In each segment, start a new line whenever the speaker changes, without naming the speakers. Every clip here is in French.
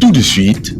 Tout de suite,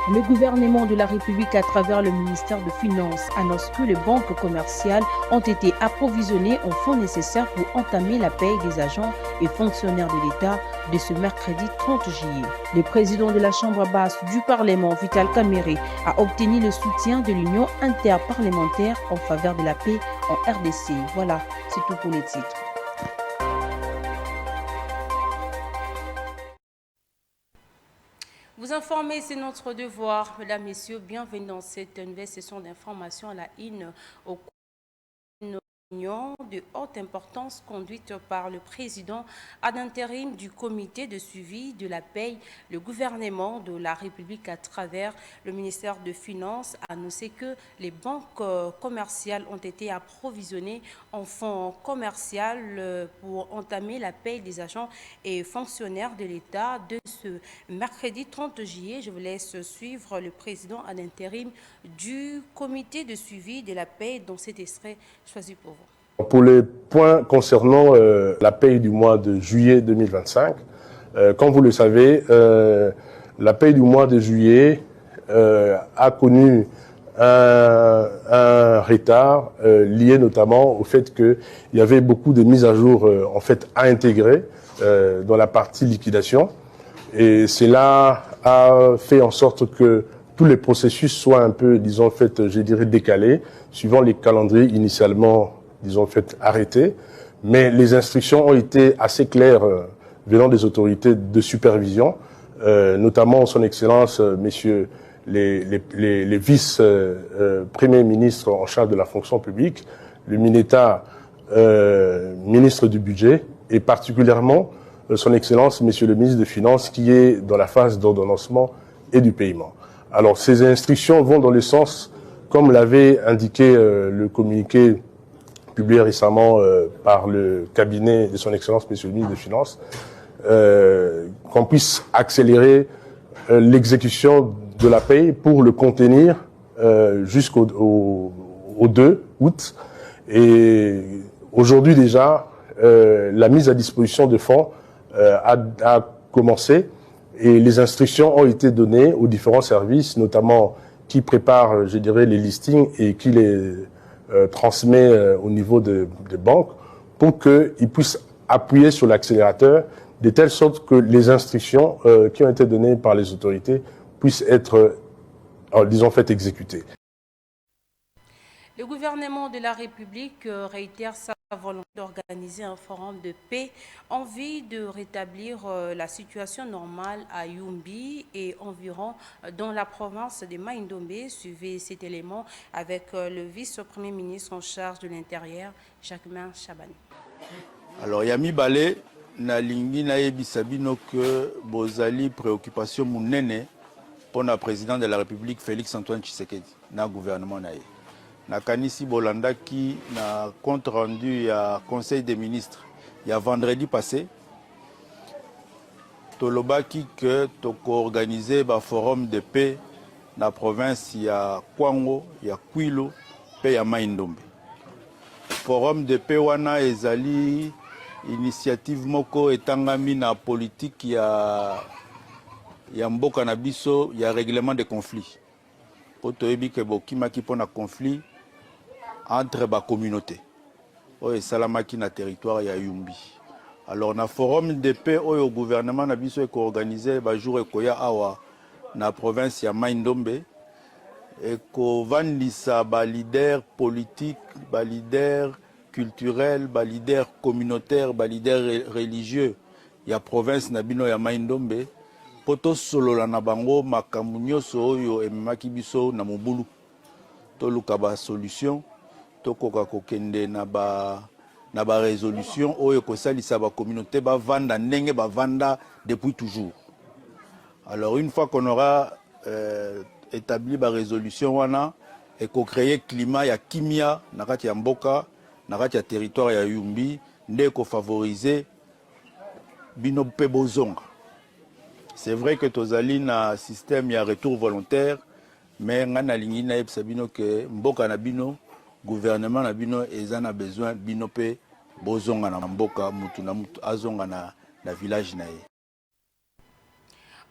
le gouvernement de la République, à travers le ministère des Finances, annonce que les banques commerciales ont été approvisionnées en fonds nécessaires pour entamer la paie des agents et fonctionnaires de l'État de ce mercredi 30 juillet. Le président de la Chambre basse du Parlement, Vital Kamerhe, a obtenu le soutien de l'Union interparlementaire en faveur de la paix en RDC. Voilà, c'est tout pour les titres. Vous informer, c'est notre devoir. Mesdames, Messieurs, bienvenue dans cette nouvelle session d'information à la INE au cours d'une réunion de haute importance conduite par le président ad intérim du comité de suivi de la paie. Le gouvernement de la République, à travers le ministère des Finances, a annoncé que les banques commerciales ont été approvisionnées en fonds commercial pour entamer la paie des agents et fonctionnaires de l'État de ce mercredi 30 juillet. Je vous laisse suivre le président ad intérim du comité de suivi de la paie dans cet extrait choisi pour vous.
Pour les points concernant la paie du mois de juillet 2025, comme vous le savez, la paie du mois de juillet a connu un retard lié notamment au fait qu'il y avait beaucoup de mises à jour en fait à intégrer dans la partie liquidation, et cela a fait en sorte que tous les processus soient un peu, disons, fait, je dirais, décalés, suivant les calendriers initialement, disons, fait, arrêtés. Mais les instructions ont été assez claires venant des autorités de supervision, notamment son Excellence, messieurs les vice-premiers ministres en charge de la fonction publique, le Mineta, ministre du budget, et particulièrement son Excellence, monsieur le ministre des Finances, qui est dans la phase d'ordonnancement et du paiement. Alors, ces instructions vont dans le sens, comme l'avait indiqué le communiqué publié récemment par le cabinet de son Excellence, monsieur le ministre des Finances, qu'on puisse accélérer l'exécution de la paie pour le contenir jusqu'au 2 août. Et aujourd'hui déjà, la mise à disposition de fonds a commencé et les instructions ont été données aux différents services, notamment qui préparent, je dirais, les listings et qui les transmet au niveau des banques pour qu'ils puissent appuyer sur l'accélérateur de telle sorte que les instructions qui ont été données par les autorités puissent être, disons, faites exécuter.
Le gouvernement de la République réitère sa volonté d'organiser un forum de paix en vue de rétablir la situation normale à Yumbi et environ dans la province de Maïndombe. Suivez cet élément avec le vice-premier ministre en charge de l'Intérieur, Jacquemin Chabani.
Alors, Yami Balé, na lingi na yebisabino que bozali préoccupation mounene pour le président de la République Félix Antoine Tshisekedi na gouvernement naïe. Na kanisi bolanda qui na compte rendu à Conseil des ministres il y a vendredi passé tolobaki que toko organisé ba forum de paix na province ya Kwango ya Kwilu pe ya Maïndombe. Forum de paix wana ezali initiative moko etangami na politique ya mboka na biso ya règlement de conflits. Poto ebi ke bokimaki pona conflit entre ba communauté oyo esalamaki na territoire ya Yumbi. Alors na forum de paix oyo gouvernement na biso eko organiser ba jour ekoya awa na province ya Maïndombe eko vandisa ba leader politique, ba leader culturel, ba leader communautaire, ba leader religieux ya province na bino ya Maïndombe poto solola na bango makambo nyonso oyo ememaki biso na mobulu toluka ba solution tokoka kokende na ba résolution oyo kosalisa ba communauté ba vanda ndenge ba vanda depuis toujours. Alors une fois qu'on aura établi la résolution, et qu'on crée climat ya kimia, nakati ya mboka, nakati ya territoire ya Yumbi, ndeko favoriser bino pe bozonga. C'est vrai que tozali na système ya retour volontaire, mais ngana lingi na yebisa bino que mboka na bino, gouvernement na bino ezana besoin bino pe bozonga na mboka, mutu na mutu azonga na village na ye.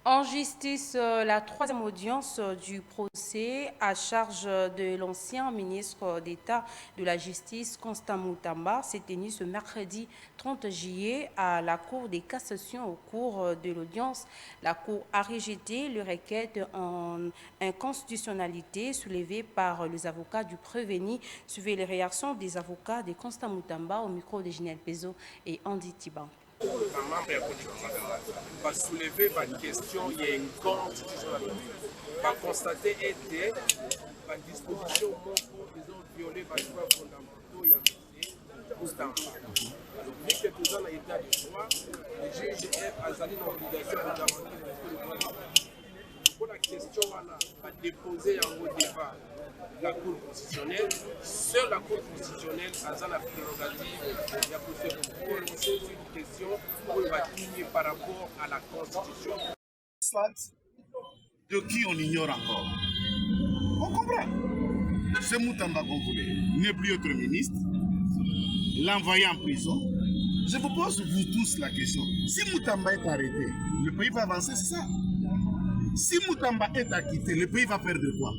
En justice, la troisième audience du procès à charge de l'ancien ministre d'État de la Justice, Constant Moutamba, s'est tenue ce mercredi 30 juillet à la Cour des cassations. Au cours de l'audience, la Cour a rejeté le requête en inconstitutionnalité soulevée par les avocats du prévenu. Suivez les réactions des avocats de Constant Moutamba au micro de Ginel Pezo et Andy Tiban.
Va soulever une question, il y a une constitutionnalité. Va constater que la disposition violée par les droits fondamentaux, il y a vu que tout dans l'état de droit, le juge a l'obligation de garantir le droit de l'homme. Pour la question, on va déposer en haut débat la Cour constitutionnelle. Seule la Cour constitutionnelle a la prérogative de prononcer sur une question où il va tenir par rapport à la Constitution.
De qui on ignore encore. On comprend. Ce Moutamba qu'on voulait n'est plus autre ministre, l'envoyer en prison. Je vous pose vous tous la question. Si Moutamba est arrêté, le pays va avancer, c'est ça. Si Moutamba est acquitté, le pays va perdre quoi?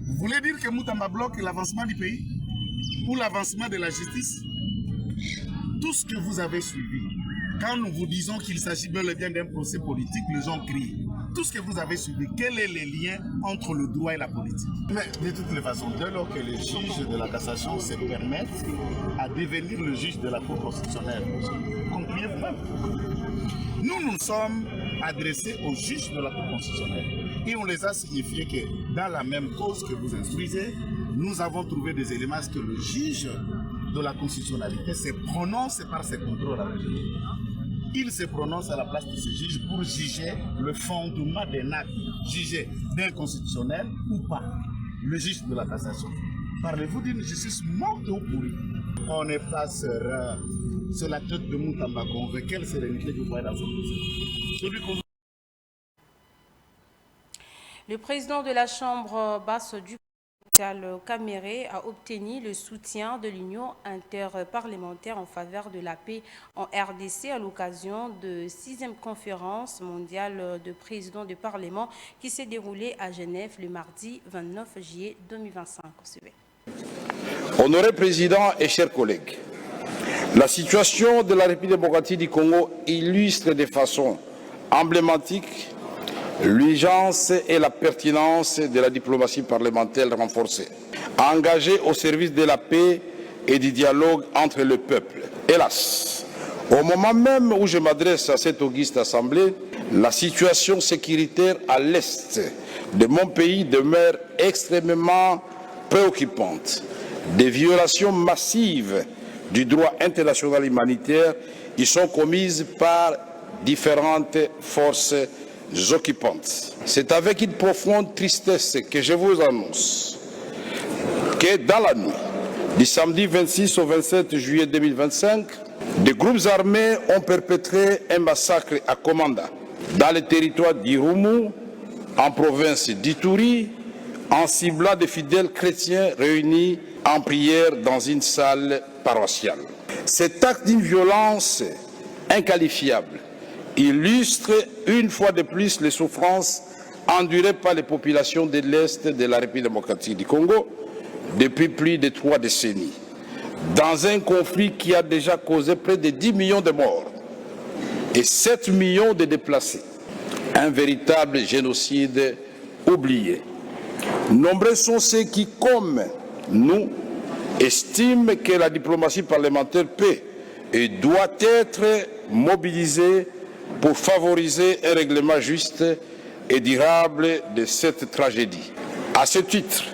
Vous voulez dire que Moutamba bloque l'avancement du pays ou l'avancement de la justice? Tout ce que vous avez suivi, quand nous vous disons qu'il s'agit bel et bien d'un procès politique, les gens crient. Tout ce que vous avez suivi, quel est le lien entre le droit et la politique? Mais de toutes les façons, dès lors que les juges de la cassation se permettent à devenir le juge de la Cour constitutionnelle, concluez vous-même. Nous nous sommes adressés aux juges de la Cour constitutionnelle et on les a signifié que dans la même cause que vous instruisez, nous avons trouvé des éléments que le juge de la constitutionnalité se prononce par ses contrôles. Il se prononce à la place de ce juge pour juger le fondement d'un acte, juger d'inconstitutionnel ou pas, le juge de la cassation. Parlez-vous d'une justice morte ou pourrie? On n'est pas serein. C'est la tête de Moutamba qu'on veut. Quelle sérénité vous voyez dans ce dossier?
Le président de la Chambre basse du Caméré a obtenu le soutien de l'Union interparlementaire en faveur de la paix en RDC à l'occasion de 6e conférence mondiale de présidents de parlement qui s'est déroulée à Genève le mardi 29 juillet 2025.
Honoré Président et chers collègues, la situation de la République démocratique du Congo illustre de façon emblématique l'urgence et la pertinence de la diplomatie parlementaire renforcée, engagée au service de la paix et du dialogue entre le peuple. Hélas, au moment même où je m'adresse à cette auguste assemblée, la situation sécuritaire à l'est de mon pays demeure extrêmement préoccupante. Des violations massives du droit international humanitaire y sont commises par différentes forces occupantes. C'est avec une profonde tristesse que je vous annonce que dans la nuit du samedi 26 au 27 juillet 2025, des groupes armés ont perpétré un massacre à Komanda, dans le territoire d'Irumu, en province d'Ituri, en ciblant des fidèles chrétiens réunis en prière dans une salle paroissiale. Cet acte d'une violence inqualifiable illustre une fois de plus les souffrances endurées par les populations de l'Est de la République démocratique du Congo depuis plus de 3 décennies, dans un conflit qui a déjà causé près de 10 millions de morts et 7 millions de déplacés. Un véritable génocide oublié. Nombreux sont ceux qui, comme nous, estiment que la diplomatie parlementaire peut et doit être mobilisée pour favoriser un règlement juste et durable de cette tragédie. À ce titre,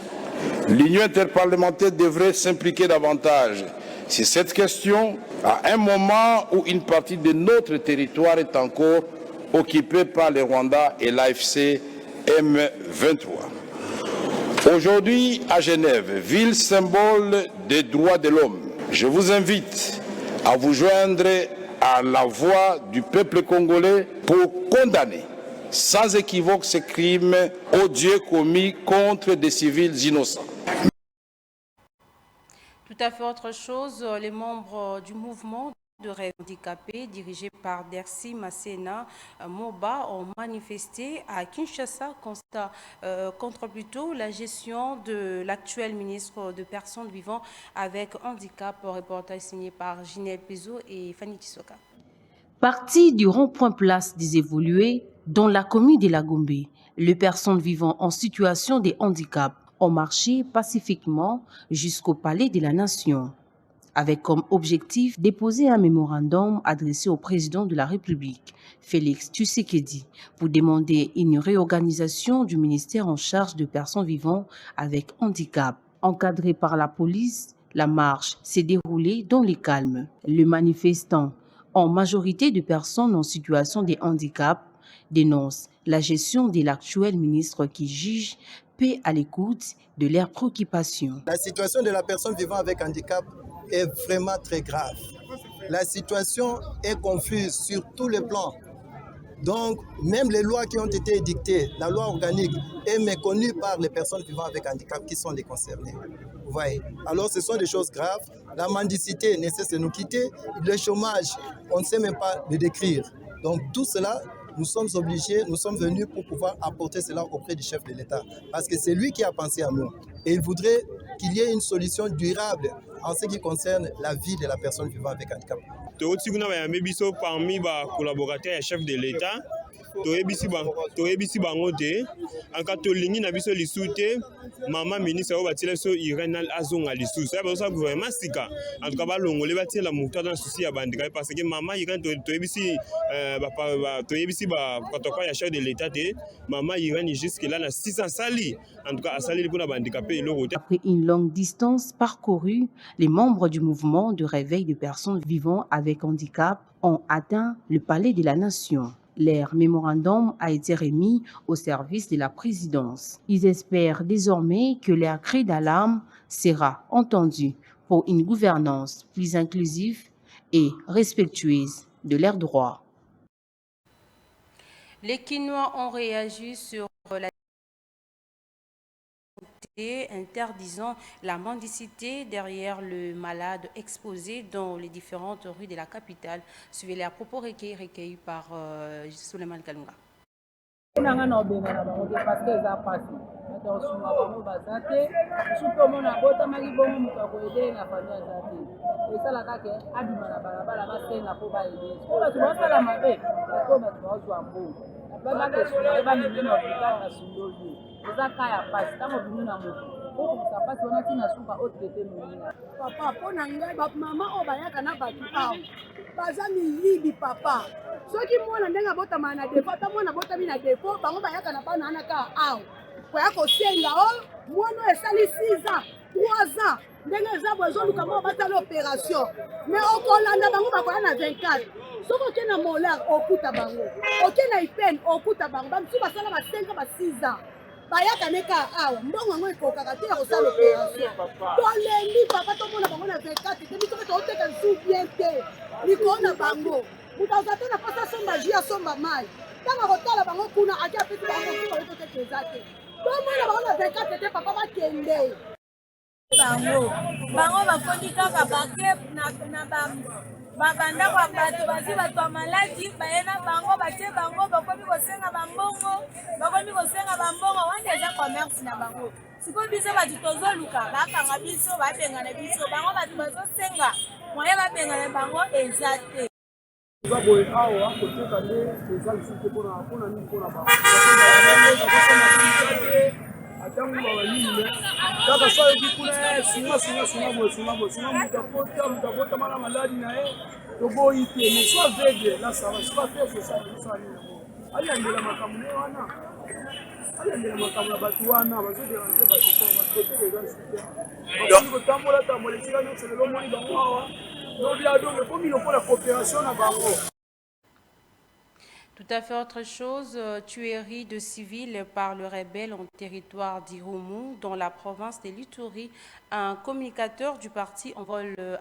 l'Union interparlementaire devrait s'impliquer davantage sur cette question à un moment où une partie de notre territoire est encore occupée par le Rwanda et l'AFC M23. Aujourd'hui, à Genève, ville symbole des droits de l'homme, je vous invite à vous joindre à la voix du peuple congolais pour condamner sans équivoque ces crimes odieux commis contre des civils innocents.
Tout à fait autre chose, les membres du mouvement de rêve handicapés dirigé par Dercy Masséna Moba ont manifesté à Kinshasa contre plutôt la gestion de l'actuel ministre de Personnes vivant avec handicap. Reportage signé par Ginelle Pezo et Fanny Tisoka.
Parti du rond-point place des évolués dans la commune de la Gombe, les personnes vivant en situation de handicap ont marché pacifiquement jusqu'au palais de la Nation, avec comme objectif déposer un mémorandum adressé au président de la République, Félix Tshisekedi, pour demander une réorganisation du ministère en charge de personnes vivant avec handicap. Encadrée par la police, la marche s'est déroulée dans le calme. Les manifestants, en majorité de personnes en situation de handicap, dénoncent la gestion de l'actuel ministre qui juge paix à l'écoute de leurs préoccupations.
La situation de la personne vivant avec handicap est vraiment très grave. La situation est confuse sur tous les plans. Donc, même les lois qui ont été édictées, la loi organique est méconnue par les personnes vivant avec handicap qui sont les concernées. Vous voyez. Alors, ce sont des choses graves. La mendicité ne cesse de nous quitter. Le chômage, on ne sait même pas le décrire. Donc, tout cela, nous sommes obligés, nous sommes venus pour pouvoir apporter cela auprès du chef de l'État. Parce que c'est lui qui a pensé à nous. Et il voudrait qu'il y ait une solution durable en ce qui concerne la vie de la personne vivant avec handicap.
Parmi les collaborateurs et chefs de l'État, toyebisi bango te anka tolingi na biso lisute mama ministre obatila so Irene azonga lisusu ya bazo gouvernement sika en tout cas balongole batila muta dans souci ya bandika parce que mama Irene toyebisi toyebisi ba protocole ya chef de l'État te mama Irene jusque là na 600 sali en tout cas asali pour na bandika pe loro.
Après une longue distance parcourue, les membres du mouvement de réveil de personnes vivant avec handicap ont atteint le palais de la Nation. Leur mémorandum a été remis au service de la présidence. Ils espèrent désormais que leur cri d'alarme sera entendu pour une gouvernance plus inclusive et respectueuse de leurs droits.
Les Quinois ont réagi sur la interdisant la mendicité derrière le malade exposé dans les différentes rues de la capitale. Suivez les propos recueillis par Souleymane Kalunga.
Papa, pona ngai maman o bayaka na batu awa baza milibi papa soki mwana ndenga bota mana defo ta mwana bota mina defo bango bayaka na bana anaka awa koya kosenga o mwana esali 6 ans 3 ans ndenge eza bozoluka mo batala opération mais okolanda bango bakoya na 24 soki oke na molar okuta bango oke na ipene okuta bango bamisusu basala ba 5 ans ba 6 ans bayaka neka awa mbongo yango ekokaka te ya kosala opération tolembi papa tomona bango na 24 te biso mpe tooteka lisu bien te likolo na bango moto aza te na mpasi asomba jus asomba mai ntango akotala bango kuna ake apesi bango soki oyetoteka eza te tomona bango na 24 te papa bakende
bango bakondi kaka bake na babanda kwa bato basi bato ya maladi bayena bango batie bango bakomi kosenga bambongo wana eza commerce na bango sikoyo biso bato tozoluka bakanga biso babengana biso bango bato bazosenga moye babengana bango eza te
eza boye awa koteka nde eza lisusu mpona nini mpona bango atango babayini kaka so yoki kuna sunga mutu akotama na maladi na ye toboyi te mais so aveugle la sava so afese osala nini yango ayambela makambo ne wana ayambela makambo na bato wana bazoderange batoteka eza lisusu bakomi kotambola esika nyonso lelo omoni bango awa nobiado ekomi lokola coopération na bango.
Tout à fait autre chose, tuerie de civils par le rebelle en territoire d'Irumu, dans la province de l'Ituri. Un communicateur du parti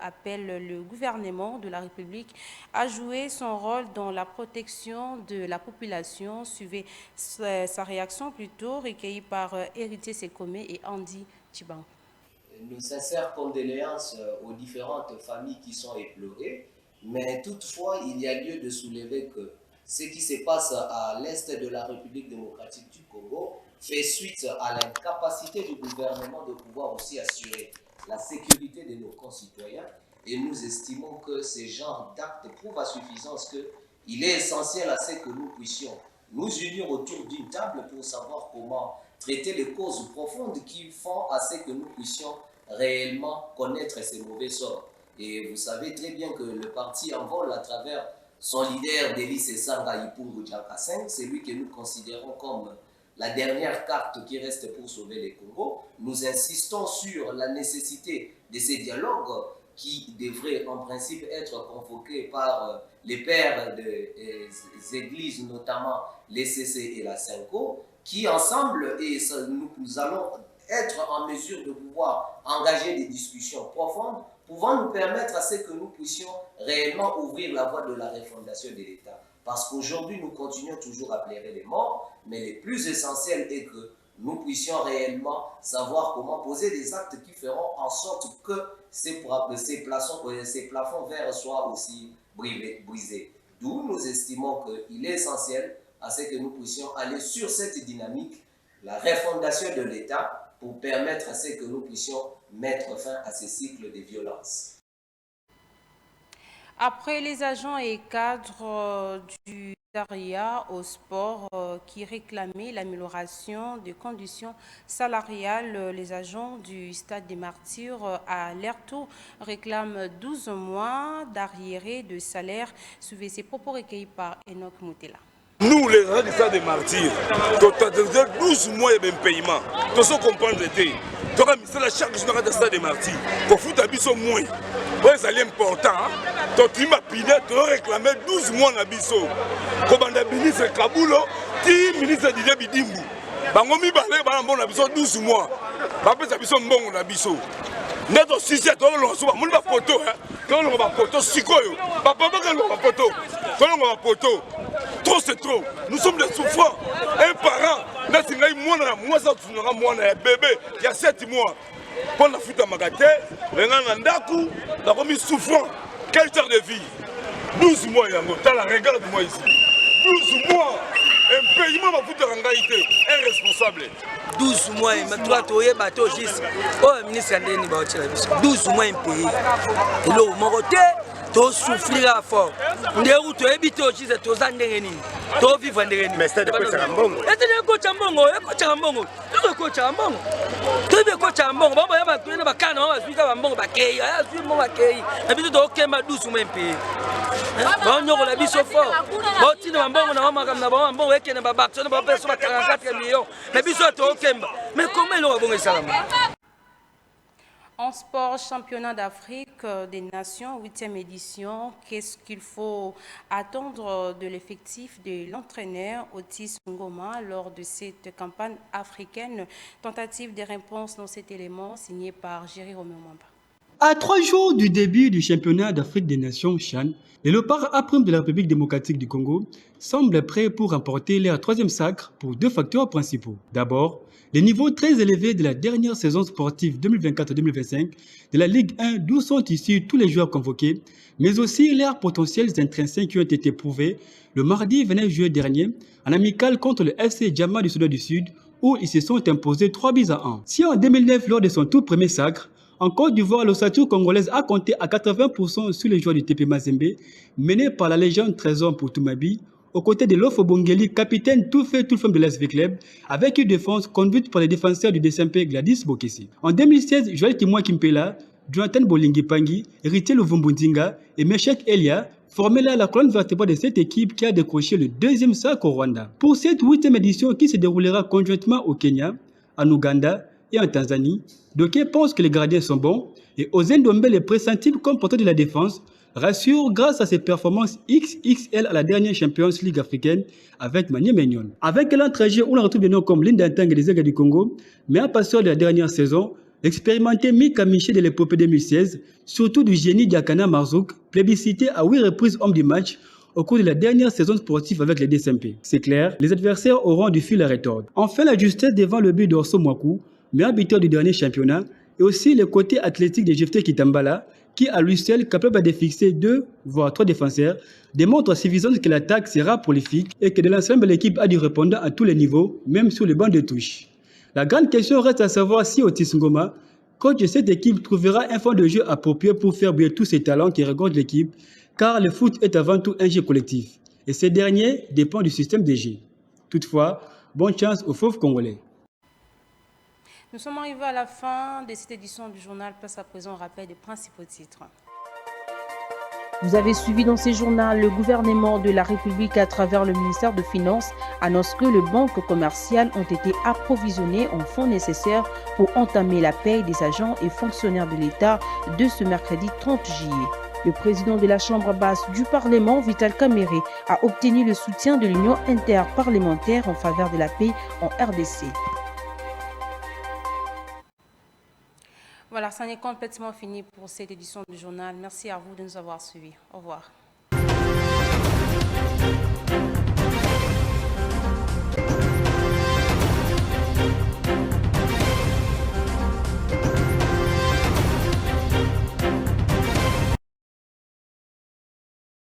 appelle le gouvernement de la République à jouer son rôle dans la protection de la population. Suivez sa réaction plutôt recueillie par Héritier Sekome et Andy Chiban.
Nos sincères condoléances aux différentes familles qui sont éplorées, mais toutefois, il y a lieu de soulever que ce qui se passe à l'est de la République démocratique du Congo fait suite à l'incapacité du gouvernement de pouvoir aussi assurer la sécurité de nos concitoyens. Et nous estimons que ce genre d'actes prouvent à suffisance qu'il est essentiel à ce que nous puissions nous unir autour d'une table pour savoir comment traiter les causes profondes qui font à ce que nous puissions réellement connaître ces mauvais sorts. Et vous savez très bien que le parti en vole à travers son leader, Délice Sanga Ipungu Djakaseng, c'est lui que nous considérons comme la dernière carte qui reste pour sauver les Congo. Nous insistons sur la nécessité de ces dialogues qui devraient en principe être convoqués par les pères des églises, notamment les CC et la Senko, qui ensemble, et nous allons être en mesure de pouvoir engager des discussions profondes pouvant nous permettre à ce que nous puissions réellement ouvrir la voie de la refondation de l'État. Parce qu'aujourd'hui, nous continuons toujours à pleurer les morts, mais le plus essentiel est que nous puissions réellement savoir comment poser des actes qui feront en sorte que ces plafonds verts soient aussi brisés. D'où nous estimons qu'il est essentiel à ce que nous puissions aller sur cette dynamique, la refondation de l'État, pour permettre à ce que nous puissions mettre fin à ces cycles de violence.
Après les agents et cadres du Daria au sport qui réclamaient l'amélioration des conditions salariales, les agents du Stade des Martyrs à leur tour réclament 12 mois d'arriérés de salaire. Suivez ces propos recueillis par Enoch Moutela.
Nous, les gens du Stade des Martyrs, nous avons 12 mois de paiement. Nous devons comprendre que nous avons chaque jour dans le Stade des Martyrs. Pour foutre à biso moins. C'est important. Tu m'as piné, tu as réclamé 12 mois à biso. Comme le ministre Kaboulo, le ministre Didier Bidimbu. Bangomi balé, bangomi na biso 12 mois. Après ça biso mbongo na biso. Neto sisi to lo so mun ba poto to lo ba poto sikoyo. Papa ba lo ba poto. To lo ba poto. Trop c'est trop. Nous sommes des souffrants. Un parent, na singai moi ça tu n'auras moi un bébé il y a 7 mois. Pour la fuite à Magaté, les gens n'andaku, la remise souffrant. Quel temps de vie? 12 mois yango. T'as la regarde-moi ici. 12 mois. Un paiement va foutre en réalité. Irresponsable.
12 mois, mais toi, tu es bateau juste. Oh, ministre Andeni Baotila, 12 mois impayé. Et là, mon côté, tu souffriras fort. Tu es habité au juste, tu es andéréni. Tu es vivre andéréni. Mais c'est de quoi tu as un bon. Et tu es un coach en bon. Tu es un bon. Tu es un coach en bon. Tu es un coach en bon. Tu es un coach en bon. Tu es un bon. Tu es un bon. Tu es un bon. Tu es un bon. 12 mois impayé. On a la vie fort. Tu es un bon. Tu es un bon. Mais comment il aura ça?
En sport, championnat d'Afrique des Nations, 8e édition, qu'est-ce qu'il faut attendre de l'effectif de l'entraîneur Otis Ngoma lors de cette campagne africaine? Tentative de réponse dans cet élément signé par Jerry Romeo-Mwamba.
À 3 jours du début du championnat d'Afrique des Nations CHAN, les léopards A-Prime de la République démocratique du Congo semblent prêts pour remporter leur 3e sacre pour 2 facteurs principaux. D'abord, les niveaux très élevés de la dernière saison sportive 2024-2025 de la Ligue 1 d'où sont issus tous les joueurs convoqués, mais aussi leurs potentiels intrinsèques qui ont été prouvés le mardi 29 juillet dernier en amical contre le FC Djama du Soudan du Sud où ils se sont imposés 3-1. Si en 2009, lors de son tout premier sacre, en Côte d'Ivoire, l'ossature congolaise a compté à 80% sur les joueurs du TP Mazembe, mené par la légende Trésor Poutumabi, aux côtés de Lofo Bongeli, capitaine tout fait tout femme de l'SV Club, avec une défense conduite par les défenseurs du DSMP Gladys Bokessi. En 2016, Joël Timoa Kimpela, Jonathan Bolingi Pangui, Héritier Luvumbundinga et Meshek Elia formaient là la colonne vertébrale de cette équipe qui a décroché le 2e sacre au Rwanda. Pour cette 8e édition qui se déroulera conjointement au Kenya, en Ouganda et en Tanzanie, d'aucuns pensent que les gardiens sont bons et Ozen Dombe est pressenti comme porteur de la défense, rassure grâce à ses performances XXL à la dernière Champions League africaine avec Manié Maignan. Avec un trajet où l'on retrouve des noms comme Linda Ntang et les Aigles du Congo, mais un passeur de la dernière saison, l'expérimenté Mika Miché de l'épopée 2016, surtout du génie Diakana Marzouk, plébiscité à 8 reprises homme du match au cours de la dernière saison sportive avec les DSMP. C'est clair, les adversaires auront du fil à retordre. Enfin, la justesse devant le but d'Orso Mwaku, meilleur buteur du dernier championnat, et aussi le côté athlétique de Jephté Kitambala, qui à lui seul capable de fixer 2 voire 3 défenseurs, démontre à suffisance que l'attaque sera prolifique et que de l'ensemble l'équipe a du répondant à tous les niveaux, même sur les bancs de touche. La grande question reste à savoir si Otis Ngoma, coach de cette équipe, trouvera un fond de jeu approprié pour faire briller tous ces talents qui regardent l'équipe, car le foot est avant tout un jeu collectif, et ces derniers dépendent du système de jeu. Toutefois, bonne chance aux fauves congolais.
Nous sommes arrivés à la fin de cette édition du journal. Place à présent au rappel des principaux titres.
Vous avez suivi dans ce journal, le gouvernement de la République à travers le ministère de Finances annonce que les banques commerciales ont été approvisionnées en fonds nécessaires pour entamer la paie des agents et fonctionnaires de l'État de ce mercredi 30 juillet. Le président de la Chambre basse du Parlement, Vital Kamerhe, a obtenu le soutien de l'Union interparlementaire en faveur de la paix en RDC.
Voilà, ça n'est complètement fini pour cette édition du journal. Merci à vous de nous avoir suivis. Au revoir.